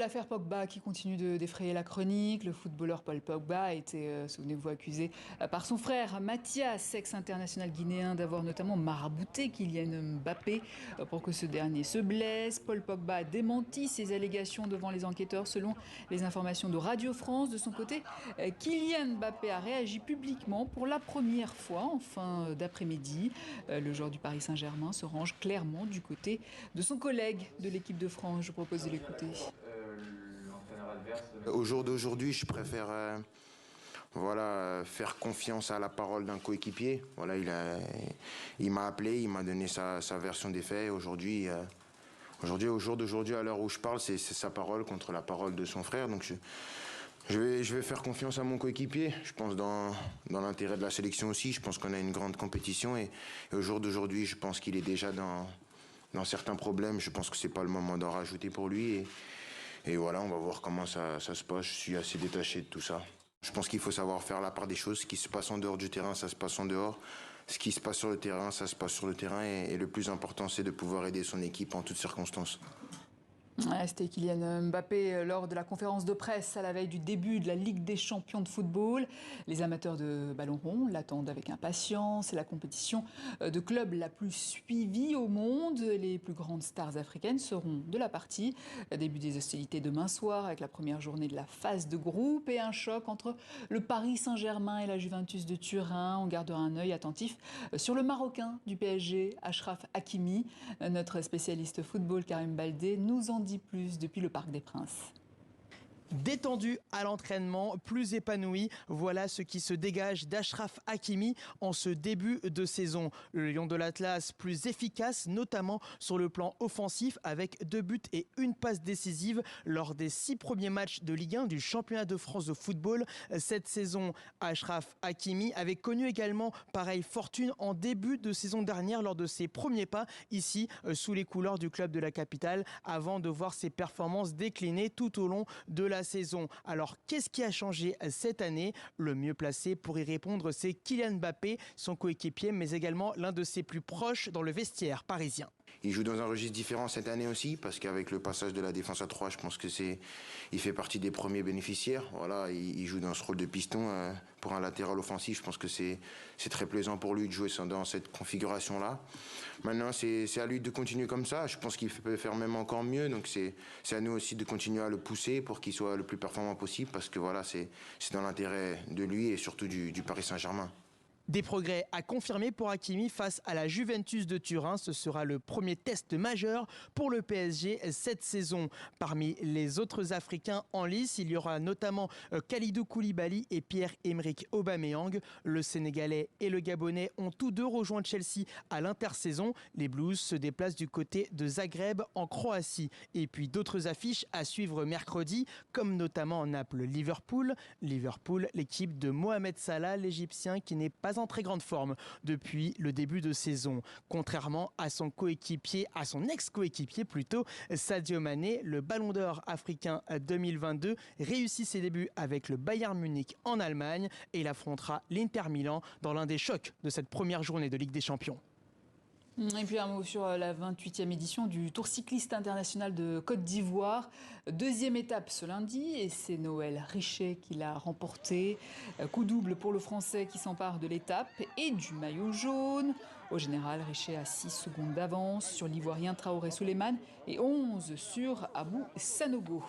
L'affaire Pogba qui continue de défrayer la chronique. Le footballeur Paul Pogba a été, souvenez-vous, accusé par son frère Mathias, ex-international guinéen, d'avoir notamment marabouté Kylian Mbappé pour que ce dernier se blesse. Paul Pogba a démenti ces allégations devant les enquêteurs selon les informations de Radio France. De son côté, Kylian Mbappé a réagi publiquement pour la première fois en fin d'après-midi. Le joueur du Paris Saint-Germain se range clairement du côté de son collègue de l'équipe de France. Je vous propose de l'écouter. Au jour d'aujourd'hui, je préfère faire confiance à la parole d'un coéquipier. Voilà, il m'a appelé, il m'a donné sa version des faits. Aujourd'hui, au jour d'aujourd'hui, à l'heure où je parle, c'est sa parole contre la parole de son frère. Donc je vais faire confiance à mon coéquipier. Je pense dans l'intérêt de la sélection aussi. Je pense qu'on a une grande compétition et au jour d'aujourd'hui, je pense qu'il est déjà dans certains problèmes. Je pense que c'est pas le moment d'en rajouter pour lui. Et voilà, on va voir comment ça se passe. Je suis assez détaché de tout ça. Je pense qu'il faut savoir faire la part des choses. Ce qui se passe en dehors du terrain, ça se passe en dehors. Ce qui se passe sur le terrain, ça se passe sur le terrain. Et le plus important, c'est de pouvoir aider son équipe en toutes circonstances. C'était Kylian Mbappé lors de la conférence de presse à la veille du début de la Ligue des champions de football. Les amateurs de ballon rond l'attendent avec impatience. C'est la compétition de clubs la plus suivie au monde. Les plus grandes stars africaines seront de la partie. Début des hostilités demain soir avec la première journée de la phase de groupe et un choc entre le Paris Saint-Germain et la Juventus de Turin. On gardera un œil attentif sur le Marocain du PSG, Achraf Hakimi. Notre spécialiste football Karim Baldé nous en dit plus depuis le Parc des Princes. Détendu à l'entraînement, plus épanoui, voilà ce qui se dégage d'Achraf Hakimi en ce début de saison. Le Lion de l'Atlas plus efficace, notamment sur le plan offensif, avec 2 buts et 1 passe décisive lors des 6 premiers matchs de Ligue 1 du championnat de France de football. Cette saison, Achraf Hakimi avait connu également pareille fortune en début de saison dernière lors de ses premiers pas ici sous les couleurs du club de la capitale, avant de voir ses performances décliner tout au long de la saison. Alors, qu'est-ce qui a changé cette année? Le mieux placé pour y répondre, c'est Kylian Mbappé, son coéquipier, mais également l'un de ses plus proches dans le vestiaire parisien. Il joue dans un registre différent cette année aussi, parce qu'avec le passage de la défense à 3, je pense que il fait partie des premiers bénéficiaires. Voilà, il joue dans ce rôle de piston pour un latéral offensif. Je pense que c'est très plaisant pour lui de jouer dans cette configuration-là. Maintenant, c'est à lui de continuer comme ça. Je pense qu'il peut faire même encore mieux. Donc c'est à nous aussi de continuer à le pousser pour qu'il soit le plus performant possible, parce que voilà, c'est dans l'intérêt de lui et surtout du Paris Saint-Germain. Des progrès à confirmer pour Hakimi face à la Juventus de Turin. Ce sera le premier test majeur pour le PSG cette saison. Parmi les autres Africains en lice, il y aura notamment Kalidou Koulibaly et Pierre-Emerick Aubameyang. Le Sénégalais et le Gabonais ont tous deux rejoint Chelsea à l'intersaison. Les Blues se déplacent du côté de Zagreb en Croatie. Et puis d'autres affiches à suivre mercredi, comme notamment Naples-Liverpool. Liverpool, l'équipe de Mohamed Salah, l'Égyptien qui n'est pas en très grande forme depuis le début de saison. Contrairement à son coéquipier, à son ex-coéquipier plutôt, Sadio Mané, le Ballon d'Or africain 2022, réussit ses débuts avec le Bayern Munich en Allemagne et il affrontera l'Inter Milan dans l'un des chocs de cette première journée de Ligue des Champions. Et puis un mot sur la 28e édition du Tour cycliste international de Côte d'Ivoire. Deuxième étape ce lundi et c'est Noël Richet qui l'a remporté. Coup double pour le Français qui s'empare de l'étape et du maillot jaune. Au général, Richet a 6 secondes d'avance sur l'Ivoirien Traoré Souleymane et 11 sur Abou Sanogo.